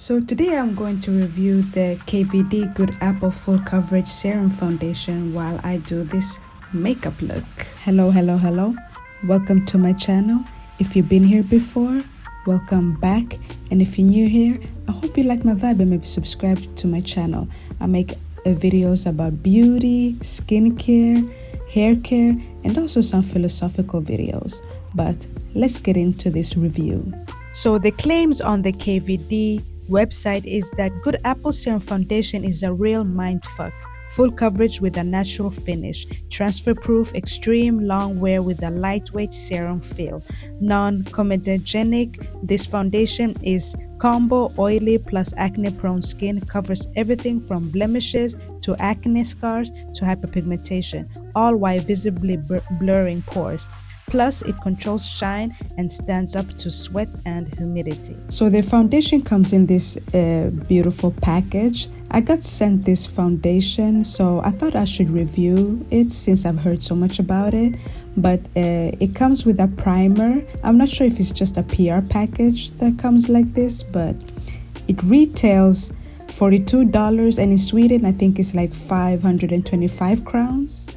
So today I'm going to review the KVD Good Apple Full Coverage Serum Foundation while I do this makeup look. Hello. Welcome to my channel. If you've been here before, welcome back. And if you're new here, I hope you like my vibe and maybe subscribe to my channel. I make videos about beauty, skincare, hair care, and also some philosophical videos. But let's get into this review. So the claims on the KVD website is that Good Apple Serum Foundation is a real mindfuck. Full coverage with a natural finish, transfer-proof, extreme long wear with a lightweight serum feel, non-comedogenic. This foundation is combo oily plus acne-prone skin, covers everything from blemishes to acne scars to hyperpigmentation, all while visibly blurring pores. Plus, it controls shine and stands up to sweat and humidity. So the foundation comes in this beautiful package. I got sent this foundation, so I thought I should review it since I've heard so much about it. But it comes with a primer. I'm not sure if it's just a PR package that comes like this, but it retails $42, and in Sweden I think it's like 525 crowns.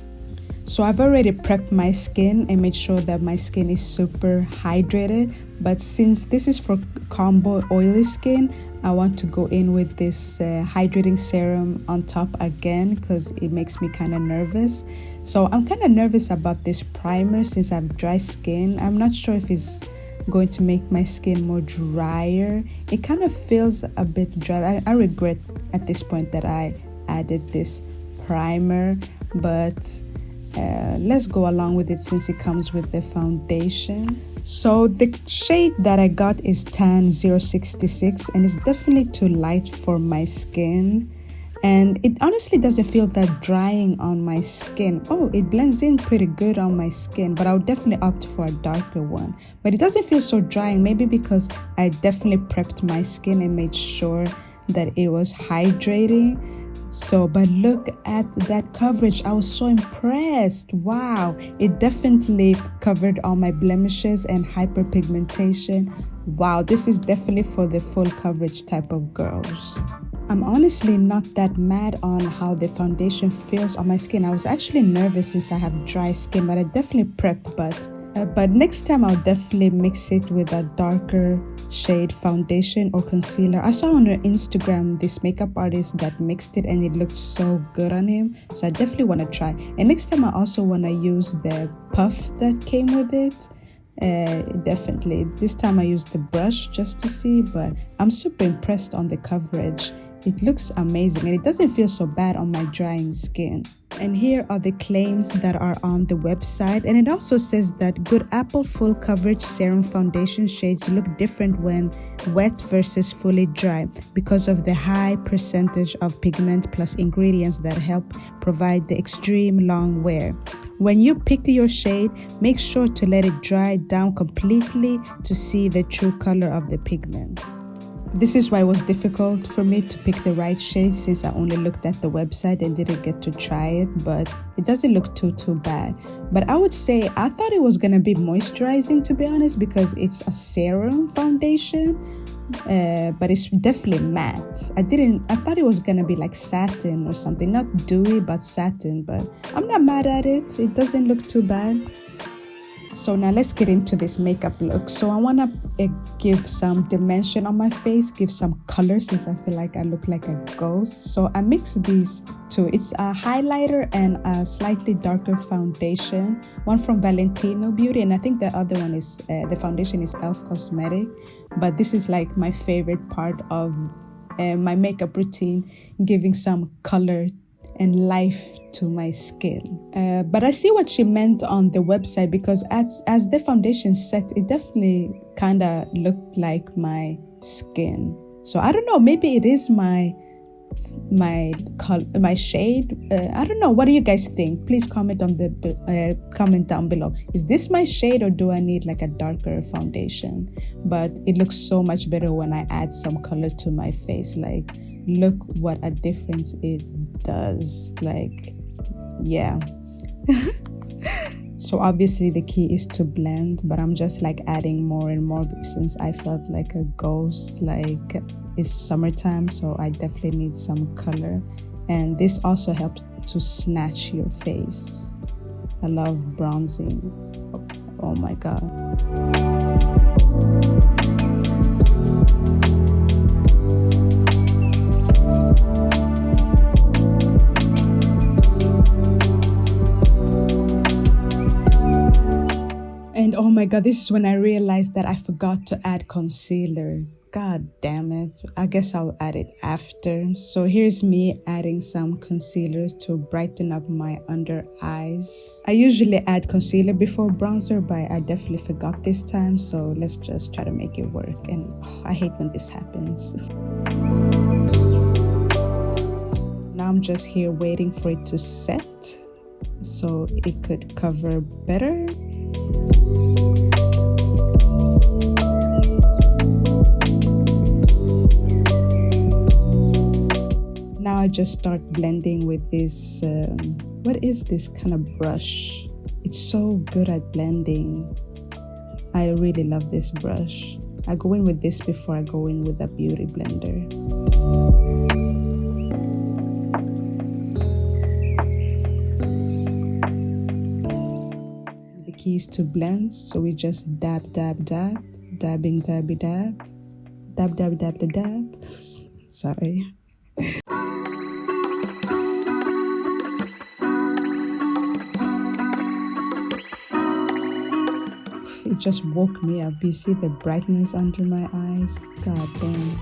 So I've already prepped my skin and made sure that my skin is super hydrated. But since this is for combo oily skin, I want to go in with this hydrating serum on top again because it makes me kind of nervous. So I'm kind of nervous about this primer since I have dry skin. I'm not sure if it's going to make my skin more drier. It kind of feels a bit dry. I regret at this point that I added this primer, but let's go along with it since it comes with the foundation. So the shade that I got is Tan 066, and it's definitely too light for my skin, and it honestly doesn't feel that drying on my skin. Oh, it blends in pretty good on my skin, but I would definitely opt for a darker one. But it doesn't feel so drying, maybe because I definitely prepped my skin and made sure that it was hydrating. So, but look at that coverage. I was so impressed. Wow, it definitely covered all my blemishes and hyperpigmentation. Wow, this is definitely for the full coverage type of girls. I'm honestly not that mad on how the foundation feels on my skin. I was actually nervous since I have dry skin, but I definitely prepped. But next time I'll definitely mix it with a darker shade foundation or concealer. I saw on her Instagram this makeup artist that mixed it and it looked so good on him, so I definitely want to try. And next time I also want to use the puff that came with it. Definitely this time I used the brush just to see, but I'm super impressed on the coverage. It looks amazing and it doesn't feel so bad on my drying skin. And here are the claims that are on the website, and it also says that Good Apple Full Coverage Serum Foundation shades look different when wet versus fully dry because of the high percentage of pigment plus ingredients that help provide the extreme long wear. When you pick your shade, make sure to let it dry down completely to see the true color of the pigments. This is why it was difficult for me to pick the right shade since I only looked at the website and didn't get to try it, but it doesn't look too bad. But I would say I thought it was gonna be moisturizing, to be honest, because it's a serum foundation, but it's definitely matte. I thought it was gonna be like satin or something, not dewy but satin, but I'm not mad at it. It doesn't look too bad. So now let's get into this makeup look. So I want to give some dimension on my face, give some color since I feel like I look like a ghost. So I mixed these two. It's a highlighter and a slightly darker foundation, one from Valentino Beauty, and I think the other one is, the foundation is Elf Cosmetic. But this is like my favorite part of my makeup routine, giving some color and life to my skin. But I see what she meant on the website, because as the foundation set, it definitely kind of looked like my skin. So I don't know, maybe it is my shade. I don't know. What do you guys think? Please comment on the comment down below. Is this my shade or do I need like a darker foundation? But it looks so much better when I add some color to my face. Like, look what a difference it does. Like, yeah. So obviously the key is to blend, but I'm just like adding more and more since I felt like a ghost. Like, it's summertime, so I definitely need some color. And this also helps to snatch your face. I love bronzing. Oh my God. And oh my God, this is when I realized that I forgot to add concealer. God damn it. I guess I'll add it after. So here's me adding some concealer to brighten up my under eyes. I usually add concealer before bronzer, but I definitely forgot this time. So let's just try to make it work. And I hate when this happens. Now I'm just here waiting for it to set so it could cover better. Now I just start blending with this, what is this kind of brush? It's so good at blending. I really love this brush. I go in with this before I go in with a beauty blender. The key is to blend, so we just dab, dab, dab, dabbing, dabby, dab, dab, dab, dab, dab, dab. Sorry. It just woke me up. You see the brightness under my eyes? God damn,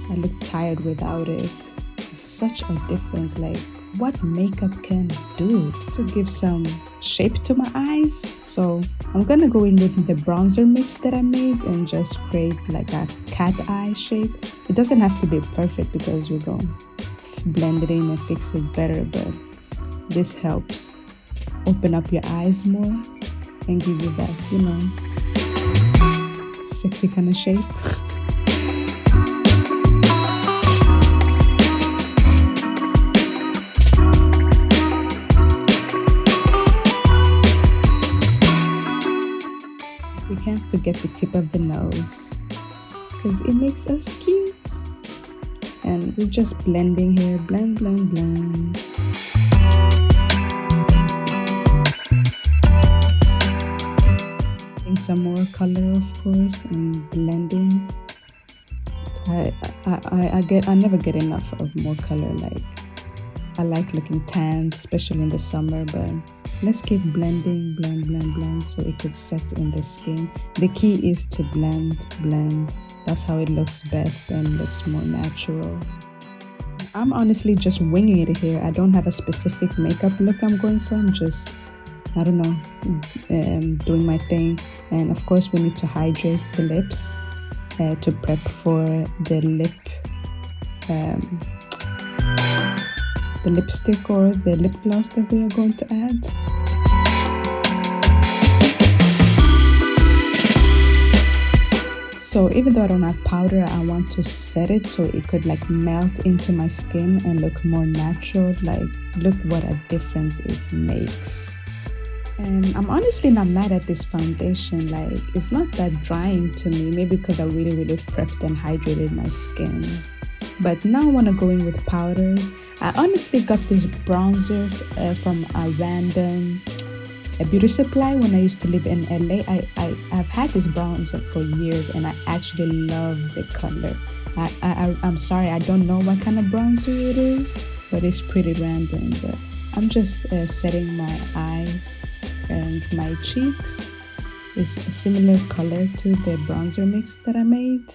I look tired without it. It's such a difference. Like, what makeup can do to give some shape to my eyes. So I'm gonna go in with the bronzer mix that I made and just create like a cat eye shape. It doesn't have to be perfect because we're gonna blend it in and fix it better, but this helps open up your eyes more and give you that, you know, sexy kind of shape. We can't forget the tip of the nose because it makes us cute. And we're just blending here, blend, blend, blend. Some more color, of course, and blending. I never get enough of more color. Like, I like looking tan, especially in the summer, but let's keep blending, blend, blend, blend, so it could set in the skin. The key is to blend, blend. That's how it looks best and looks more natural. I'm honestly just winging it here. I don't have a specific makeup look I'm going for. I'm just, I don't know, doing my thing. And of course we need to hydrate the lips to prep for the lipstick or the lip gloss that we are going to add. So even though I don't have powder, I want to set it so it could like melt into my skin and look more natural. Like, look what a difference it makes. And I'm honestly not mad at this foundation. Like, it's not that drying to me, maybe because I really prepped and hydrated my skin. But now I want to go in with powders. I honestly got this bronzer from a random beauty supply when I used to live in LA. I've had this bronzer for years and I actually love the color. I'm sorry, I don't know what kind of bronzer it is, but it's pretty random. But I'm just setting my eyes and my cheeks. It's a similar color to the bronzer mix that I made.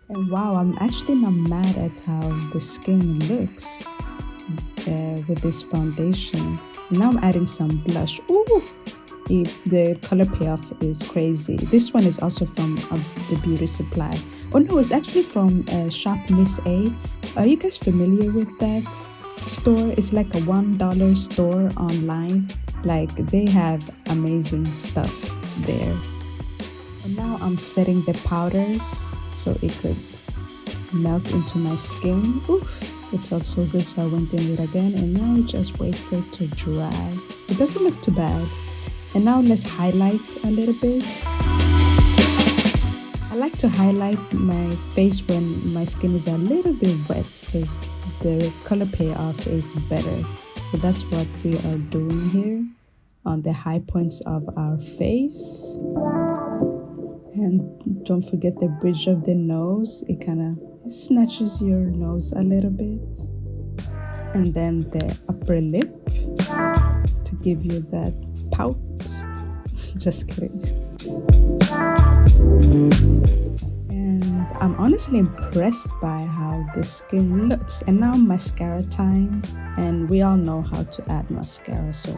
And wow, I'm actually not mad at how the skin looks with this foundation. And now I'm adding some blush. Ooh, the color payoff is crazy. This one is also from the beauty supply. Oh no, it's actually from Shop Miss A. Are you guys familiar with that store? It's like a $1 store online. Like, they have amazing stuff there. And now I'm setting the powders so it could melt into my skin. Oof, it felt so good, so I went in with it again. And now just wait for it to dry. It doesn't look too bad. And now let's highlight a little bit. I I like to highlight my face when my skin is a little bit wet because the color payoff is better. So that's what we are doing here on the high points of our face. And don't forget the bridge of the nose. It kind of snatches your nose a little bit. And then the upper lip to give you that pout. Just kidding. And I'm honestly impressed by how the skin looks. And now mascara time. And we all know how to add mascara, so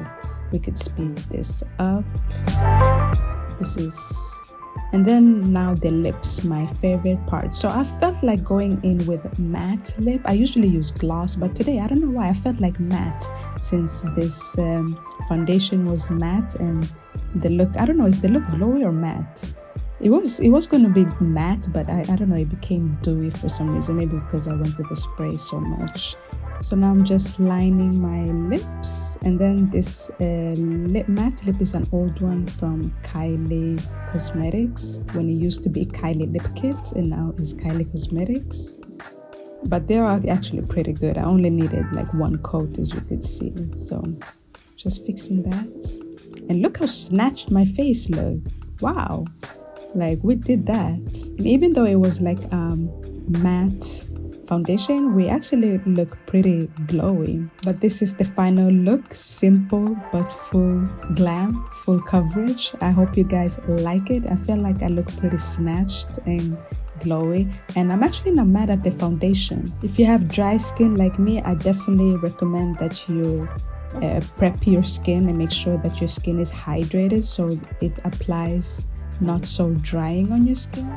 we could speed this up. And then now the lips, my favorite part. So I felt like going in with matte lip. I usually use gloss, but today I don't know why I felt like matte, since this foundation was matte. And the look, I don't know, is the look glowy or matte? It was going to be matte, but I don't know, it became dewy for some reason, maybe because I went with the spray so much. So now I'm just lining my lips, and then this matte lip is an old one from Kylie Cosmetics, when it used to be Kylie Lip Kit and now is Kylie Cosmetics. But they are actually pretty good. I only needed like one coat, as you could see. So just fixing that. And look how snatched my face looked. Wow, like we did that. And even though it was like matte foundation, we actually look pretty glowy. But this is the final look, simple but full glam, full coverage. I hope you guys like it. I feel like I look pretty snatched and glowy, and I'm actually not mad at the foundation. If you have dry skin like me, I definitely recommend that you prep your skin and make sure that your skin is hydrated so it applies not so drying on your skin.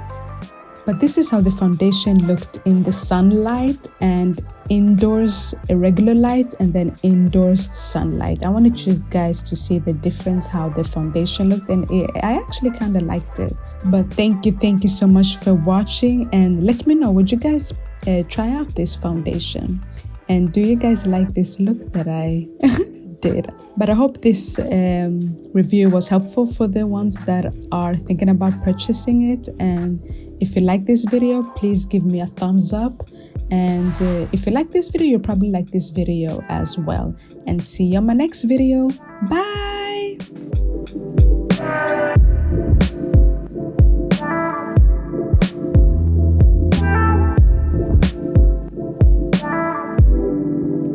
But this is how the foundation looked in the sunlight, and indoors irregular light, and then indoors sunlight. I wanted you guys to see the difference, how the foundation looked, and I actually kind of liked it. But thank you so much for watching, and let me know, would you guys try out this foundation? And do you guys like this look that I did? But I hope this review was helpful for the ones that are thinking about purchasing it. And if you like this video, please give me a thumbs up. And if you like this video, you'll probably like this video as well. And see you on my next video. Bye!